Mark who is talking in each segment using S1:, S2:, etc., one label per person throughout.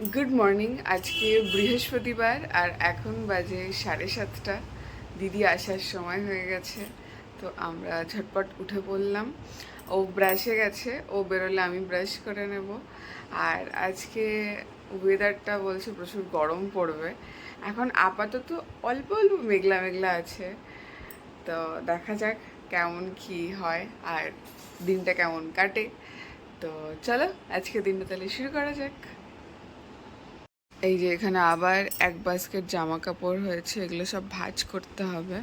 S1: Good morning. আজকে বৃহস্পতিবার আর এখন বাজে 7:30। দিদি আসার সময় হয়ে গেছে, তো আমরা ঝটপট উঠে পড়লাম। ও ব্রাশে গেছে, ও বেরোলে আমি ব্রাশ করে নেব। আর আজকে ওয়েদারটা বলছে প্রচুর গরম পড়বে। এখন আপাতত অল্প অল্প মেঘলা মেঘলা আছে, তো দেখা যাক কেমন কি হয় আর দিনটা কেমন কাটে। তো চলো আজকে দিনটা তাহলে শুরু করা যাক। এই যে এখানে আবার এক বাস্কেট জামা কাপড় হয়েছে, এগুলো সব ভাঁজ করতে হবে।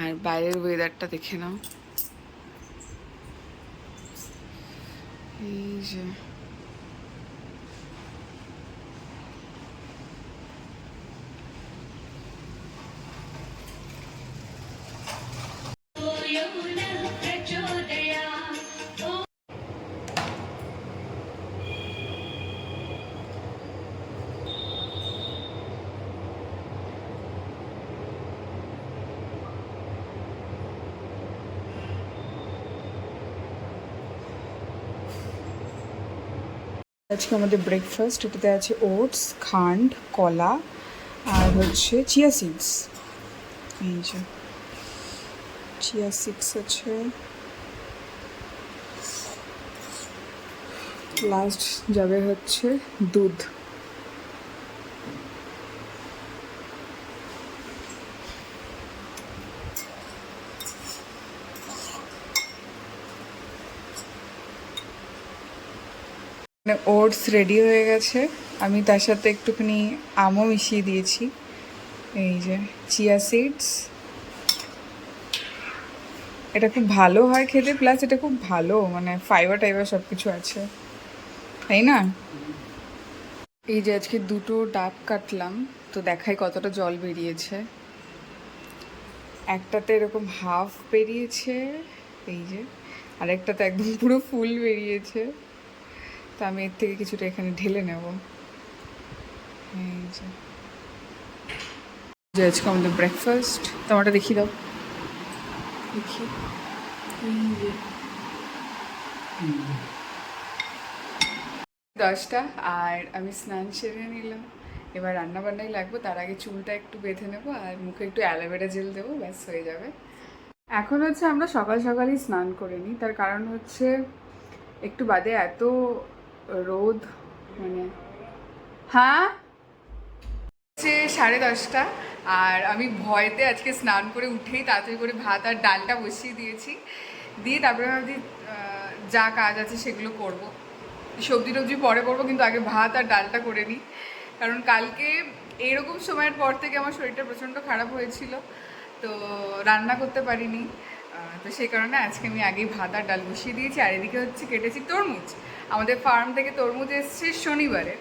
S1: আর বাইরের ওয়েদারটা দেখে নাও, এই যে আজকে আমাদের ব্রেকফাস্ট, এটাতে আছে ওটস, খান্ড, কলা আর হচ্ছে চিয়া সিডস। এই যে চিয়া সিডস আছে, লাস্ট যাবে হচ্ছে দুধ। ওটস রেডি হয়ে গেছে, আমি তার সাথে একটুখানি আমও মিশিয়ে দিয়েছি। এই যে চিয়া সিডস, এটা খুব ভালো হয় খেতে, প্লাস এটা খুব ভালো, মানে ফাইবার টাইবার সব কিছু আছে, তাই না? এই যে আজকে দুটো ডাব কাটলাম, তো দেখাই কতটা জল বেরিয়েছে। একটাতে এরকম হাফ বেরিয়েছে, এই যে, আর একটাতে একদম পুরো ফুল বেরিয়েছে। তো আমি এর থেকে কিছুটা এখানে ঢেলে নেব। এই যে আজকে আমাদের ব্রেকফাস্ট, তোমারটা দেখিয়ে দাও, দেখি। এই যে 10টা, আর আমি স্নান সেরে নিলাম। এবার রান্না বান্নাই লাগবো, তার আগে চুলটা একটু বেঁধে নেবো আর মুখে একটু অ্যালোভেরা জেল দেবো, ব্যাস হয়ে যাবে। এখন হচ্ছে আমরা সকাল সকালই স্নান করে নিই, তার কারণ হচ্ছে একটু বাদে এত রোদ, মানে হ্যাঁ হচ্ছে 10:30, আর আমি ভয়তে আজকে স্নান করে উঠেই তাড়াতাড়ি করে ভাত আর ডালটা বসিয়ে দিয়েছি, দিয়ে তারপরে ভাবছি যা কাজ আছে সেগুলো করব। সবজি টবজি পরে করবো, কিন্তু আগে ভাত আর ডালটা করে নিই। কারণ কালকে এইরকম সময়ের পর থেকে আমার শরীরটা প্রচণ্ড খারাপ হয়েছিল, তো রান্না করতে পারিনি। তো সেই কারণে আজকে আমি আগেই ভাত আর ডাল বসিয়ে দিয়েছি। আর এদিকে হচ্ছে কেটেছি তরমুজ, আমাদের ফার্ম থেকে তরমুজ এসছে শনিবারে,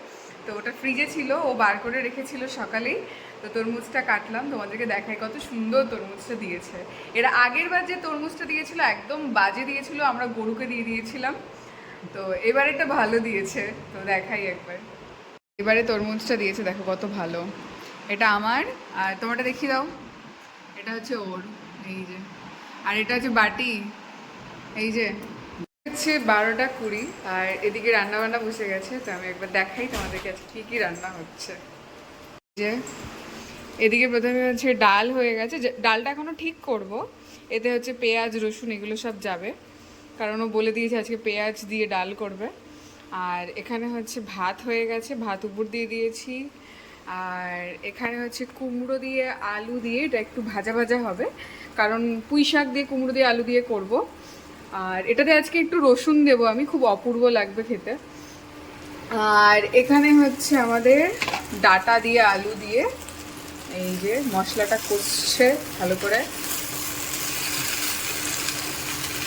S1: তো ওটা ফ্রিজে ছিল, ও বার করে রেখেছিল সকালেই। তো তরমুজটা কাটলাম, তোমাদেরকে দেখাই কত সুন্দর তরমুজটা দিয়েছে। এরা আগের বার যে তরমুজটা দিয়েছিল একদম বাজে দিয়েছিল, আমরা গরুকে দিয়ে দিয়েছিলাম। তো এবার এটা ভালো দিয়েছে, তো দেখাই একবার। এবারে তরমুজটা দিয়েছে, দেখো কত ভালো। এটা আমার, আর তোমারটা দেখিয়ে দাও। এটা হচ্ছে ওর, এই যে। আর এটা হচ্ছে বাটি, এই যে। হচ্ছে 12টা 20, আর এদিকে রান্না বান্না বসে গেছে, তো আমি একবার দেখাই তোমাদেরকে আজকে কী কী রান্না হচ্ছে। যে এদিকে প্রথমে হচ্ছে ডাল হয়ে গেছে, ডালটা এখনও ঠিক করব। এতে হচ্ছে পেঁয়াজ রসুন এগুলো সব যাবে, কারণ ও বলে দিয়েছে আজকে পেঁয়াজ দিয়ে ডাল করবে। আর এখানে হচ্ছে ভাত হয়ে গেছে, ভাত উপর দিয়ে দিয়েছি। আর এখানে হচ্ছে কুমড়ো দিয়ে আলু দিয়ে এটা একটু ভাজা ভাজা হবে, কারণ পুঁই শাক দিয়ে কুমড়ো দিয়ে আলু দিয়ে করব। আর এটাতে আজকে একটু রসুন দেবো আমি, খুব অপূর্ব লাগবে খেতে। আর এখানে হচ্ছে আমাদের ডাটা দিয়ে আলু দিয়ে এই যে মশলাটা কষছে ভালো করে,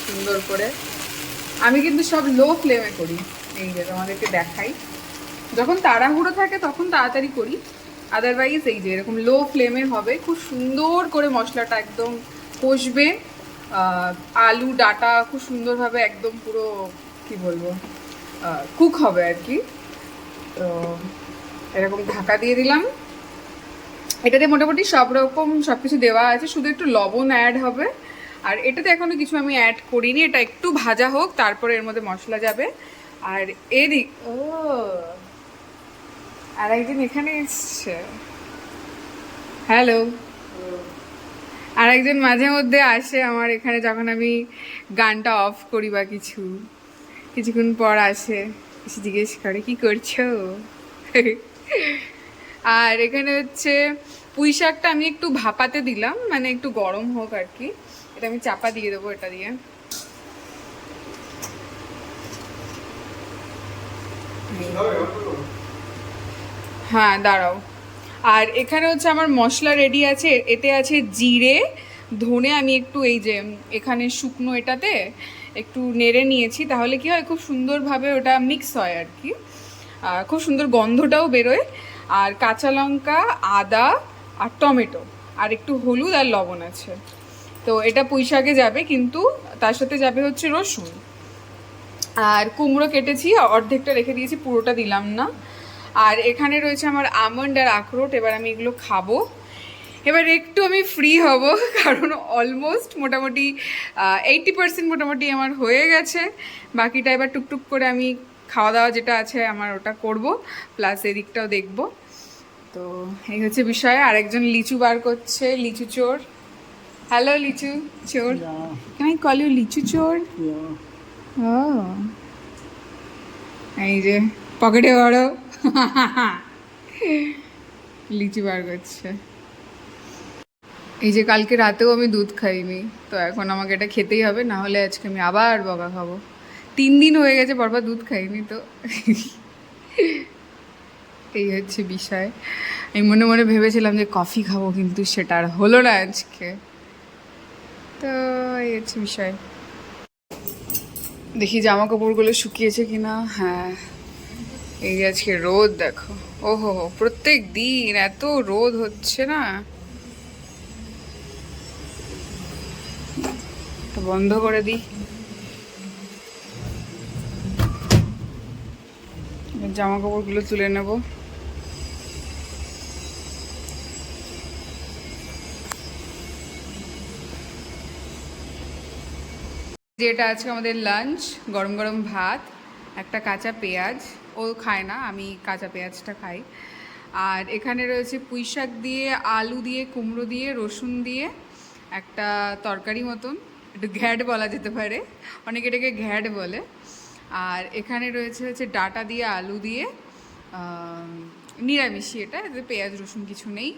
S1: সুন্দর করে। আমি কিন্তু সব লো ফ্লেমে করি, এই যে তোমাদেরকে দেখাই। যখন তাড়াহুড়ো থাকে তখন তাড়াতাড়ি করি, আদারওয়াইজ এই যে এরকম লো ফ্লেমে হবে, খুব সুন্দর করে মশলাটা একদম কষবে। আলু ডাটা খুব সুন্দরভাবে একদম পুরো কি বলবো কুক হবে আর কি। তো এরকম ঢাকা দিয়ে দিলাম। এটাতে মোটামুটি সব রকম সব কিছু দেওয়া আছে, শুধু একটু লবণ অ্যাড হবে। আর এটাতে এখনো কিছু আমি অ্যাড করিনি, এটা একটু ভাজা হোক, তারপরে এর মধ্যে মশলা যাবে। আর এদিক ও আর একজন এখানে এসছে, হ্যালো। আর একজন মাঝে মধ্যে আসে আমার এখানে যখন আমি গানটা অফ করি বা কিছুক্ষণ পর আসে, এসে জিজ্ঞেস করে কি করছো। আর এখানে হচ্ছে পুঁই শাকটা আমি একটু ভাপাতে দিলাম, মানে একটু গরম হোক আর কি। এটা আমি চাপা দিয়ে দেবো এটা দিয়ে। হ্যাঁ দাঁড়াও। আর এখানে হচ্ছে আমার মশলা রেডি আছে, এতে আছে জিরে ধনে। আমি একটু এই যে এখানে শুকনো এটাতে একটু নেড়ে নিয়েছি, তাহলে কি হয় খুব সুন্দরভাবে ওটা মিক্স হয় আর কি, খুব সুন্দর গন্ধটাও বেরোয়। আর কাঁচা লঙ্কা, আদা আর টমেটো আর একটু হলুদ আর লবণ আছে। তো এটা পুঁই শাকে যাবে, কিন্তু তার সাথে যাবে হচ্ছে রসুন। আর কুমড়ো কেটেছি, অর্ধেকটা রেখে দিয়েছি, পুরোটা দিলাম না। আর এখানে রয়েছে আমার আমন্ড আর আখরোট। এবার আমি এগুলো খাবো। এবার একটু আমি ফ্রি হব, কারণ অলমোস্ট মোটামুটি 80% মোটামুটি আমার হয়ে গেছে। বাকিটা এবার টুকটুক করে আমি খাওয়া দাওয়া যেটা আছে আমার ওটা করব, প্লাস এদিকটাও দেখব। তো এই হচ্ছে বিষয়। আরেকজন লিচু বার করছে, লিচু চোর। হ্যালো লিচু চোর, ক্যান আই কল ইউ লিচু চোর? ও এই যে পকেটে বড় লিচু বার করছে। এই যে কালকে রাতেও আমি দুধ খাইনি, তো এখন আমাকে এটা খেতেই হবে, না হলে আজকে আমি আবার বকা খাবো। 3 দিন হয়ে গেছে পরপর দুধ খাইনি তো। এই হচ্ছে বিষয়। আমি মনে মনে ভেবেছিলাম যে কফি খাবো, কিন্তু সেটা আর হলো না আজকে। তো এই হচ্ছে বিষয়। দেখি জামা কাপড়গুলো শুকিয়েছে কিনা। হ্যাঁ, এই যে আজকে রোদ দেখো। ওহো হো, প্রত্যেক দিন এত রোদ হচ্ছে না। তো বন্ধ করে দিই, জামা কাপড়গুলো তুলে নেব। যেটা আজকে আমাদের লাঞ্চ, গরম গরম ভাত, একটা কাঁচা পেঁয়াজ। ও খায় না, আমি কাঁচা পেঁয়াজটা খাই। আর এখানে রয়েছে পুঁই শাক দিয়ে, আলু দিয়ে, কুমড়ো দিয়ে, রসুন দিয়ে একটা তরকারি মতন, একটু ঘ্যাট বলা যেতে পারে, অনেকে এটাকে ঘ্যাট বলে। আর এখানে রয়েছে হচ্ছে ডাঁটা দিয়ে, আলু দিয়ে, নিরামিষই এটা, এতে পেঁয়াজ রসুন কিছু নেই।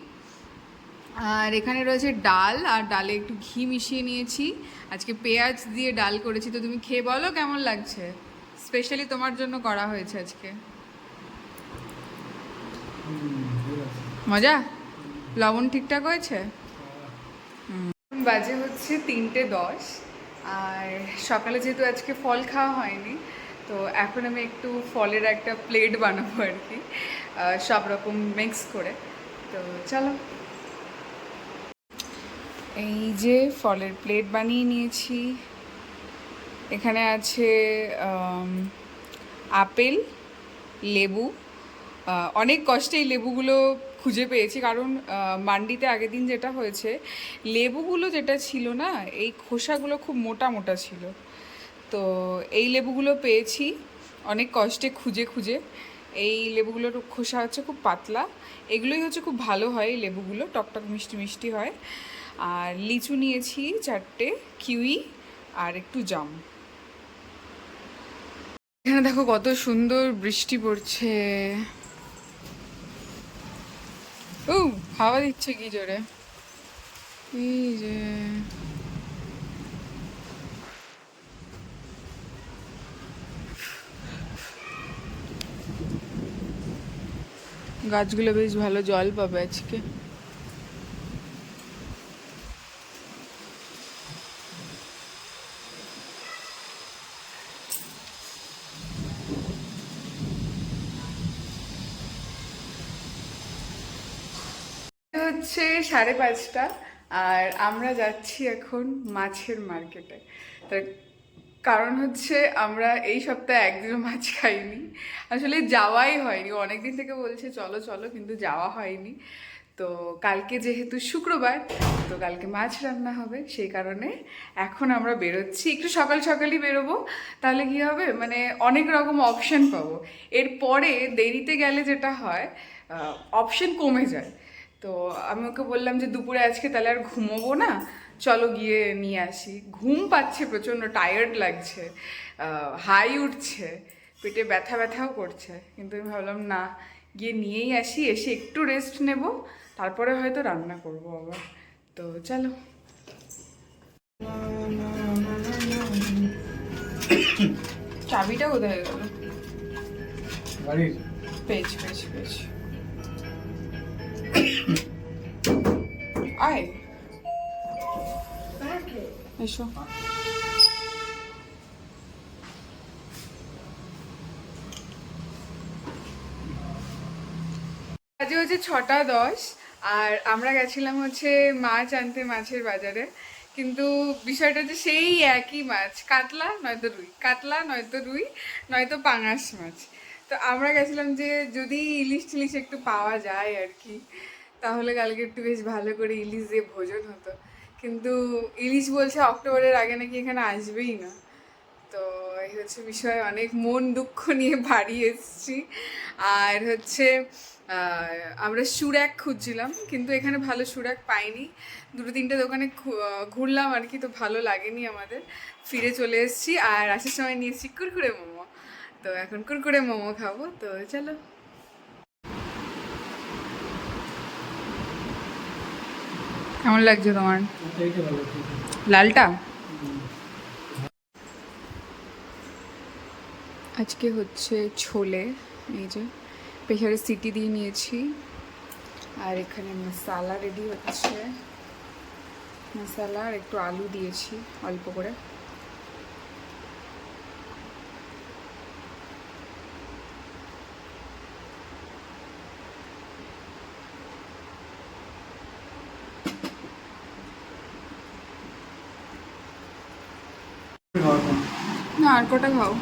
S1: আর এখানে রয়েছে ডাল, আর ডালে একটু ঘি মিশিয়ে নিয়েছি। আজকে পেঁয়াজ দিয়ে ডাল করেছি, তো তুমি খেয়ে বলো কেমন লাগছে। স্পেশালি তোমার জন্য করা হয়েছে আজকে। মজা? লবণ ঠিকঠাক হয়েছে? বাজে হচ্ছে 3:10। আর সকালে যেহেতু আজকে ফল খাওয়া হয়নি, তো এখন আমি একটু ফলের একটা প্লেট বানাবো আর কি, সব রকম মিক্স করে। তো চলো। এই যে ফলের প্লেট বানিয়ে নিয়েছি। এখানে আছে আপেল, লেবু। অনেক কষ্টে এই লেবুগুলো খুঁজে পেয়েছি, কারণ মান্ডিতে আগের দিন যেটা হয়েছে, লেবুগুলো যেটা ছিল না, এই খোসাগুলো খুব মোটা মোটা ছিল। তো এই লেবুগুলো পেয়েছি অনেক কষ্টে খুঁজে খুঁজে। এই লেবুগুলোর খোসা হচ্ছে খুব পাতলা, এগুলোই হচ্ছে খুব ভালো হয়, এই লেবুগুলো টকটক মিষ্টি মিষ্টি হয়। আর লিচু নিয়েছি 4টে, কিউই আর একটু জাম। এখানে দেখো কত সুন্দর বৃষ্টি পড়ছে। ও, হাওয়া দিচ্ছে কি জোরে। এই যে গাছগুলো বেশ ভালো জল পাবে আজকে। হচ্ছে 5:30, আর আমরা যাচ্ছি এখন মাছের মার্কেটে। তার কারণ হচ্ছে আমরা এই সপ্তাহে একদিনও মাছ খাইনি, আসলে যাওয়াই হয়নি। অনেক দিন থেকে বলছে চলো চলো, কিন্তু যাওয়া হয়নি। তো কালকে যেহেতু শুক্রবার, তো কালকে মাছ রান্না হবে, সেই কারণে এখন আমরা বেরোচ্ছি। একটু সকাল সকালই বেরোবো, তাহলে কি হবে, মানে অনেক রকম অপশন পাবো। এরপরে দেরিতে গেলে যেটা হয়, অপশন কমে যায়। তো আমি ওকে বললাম যে দুপুরে আজকে তাহলে আর ঘুমোবো না, চলো গিয়ে নিয়ে আসি। ঘুম পাচ্ছে, প্রচণ্ড টায়ার্ড লাগছে, হাই উঠছে, পেটে ব্যথা ব্যথাও করছে, কিন্তু আমি ভাবলাম না, গিয়ে নিয়েই আসি, এসে একটু রেস্ট নেব, তারপরে হয়তো রান্না করব আবার। তো চলো। চাবিটা কোথায় গেল? পেজ পেজ পেজ আয়, এসো। আজ হচ্ছে 6:10, আর আমরা গেছিলাম হচ্ছে মাছ আনতে মাছের বাজারে। কিন্তু বিষয়টা হচ্ছে সেই একই মাছ, কাতলা নয়তো রুই, কাতলা নয়তো রুই, নয়তো পাঙাশ মাছ। তো আমরা গেছিলাম যে যদি ইলিশ টিলিশ একটু পাওয়া যায় আর কি, তাহলে কালকে একটু বেশ ভালো করে ইলিশ দিয়ে ভোজন হতো। কিন্তু ইলিশ বলছে অক্টোবরের আগে নাকি এখানে আসবেই না। তো এই হচ্ছে বিষয়, অনেক মন দুঃখ নিয়ে বাড়ি এসেছি। আর হচ্ছে আমরা সুরাক খুঁজছিলাম, কিন্তু এখানে ভালো সুরাক পাইনি। দুটো তিনটে দোকানে ঘুরলাম আর কি, তো ভালো লাগেনি আমাদের, ফিরে চলে এসেছি। আর আসার সময় নিয়েছি কুরকুরে মোমো, তো এখন কুরকুরে মোমো খাবো। তো চলো। কেমন লাগছে তোমার লালটা? আজকে হচ্ছে ছোলে, এই যে প্রেশারে সিটি দিয়ে নিয়েছি, আর এখানে মশলা রেডি হচ্ছে, মশলা আর একটু আলু দিয়েছি অল্প করে। না, আর কটা খাও।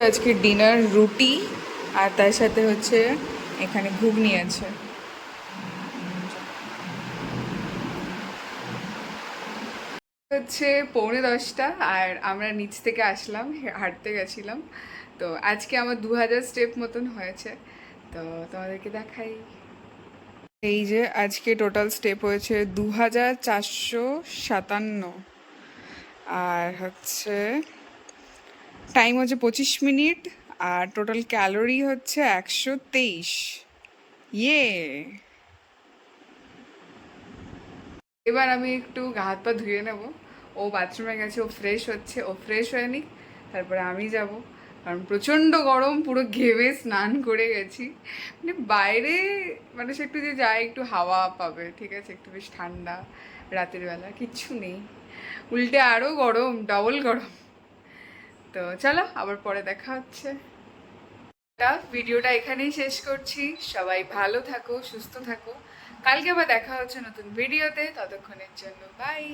S1: আজকে ডিনার রুটি, আর তার সাথে হচ্ছে এখানে ঘুগনি আছে। হচ্ছে 9:45, আর আমরা নিচ থেকে আসলাম, হাঁটতে গেছিলাম। তো আজকে আমার 2000 স্টেপ মতন হয়েছে, তো তোমাদেরকে দেখাই। এই যে আজকে টোটাল স্টেপ হয়েছে 2457, আর হচ্ছে টাইম হচ্ছে 25 মিনিট, আর টোটাল ক্যালোরি হচ্ছে 123। ইয়ে, এবার আমি একটু গা হাত পা ধুয়ে নেব। ও বাথরুমে গেছে, ও ফ্রেশ হচ্ছে, ও ফ্রেশ হয়ে নিক, তারপরে আমি যাব। কারণ প্রচণ্ড গরম, পুরো ঘেমে স্নান করে গেছি। মানে বাইরে মানুষ একটু যে যায় একটু হাওয়া পাবে, ঠিক আছে, একটু বেশ ঠান্ডা, রাতের বেলা কিচ্ছু নেই, উল্টে আরও গরম, ডবল গরম। তো চলো, আবার পরে দেখা হচ্ছে। ভিডিওটা এখানেই শেষ করছি। সবাই ভালো থাকো, সুস্থ থাকো। কালকে আবার দেখা হচ্ছে নতুন ভিডিওতে, ততক্ষণের জন্য বাই।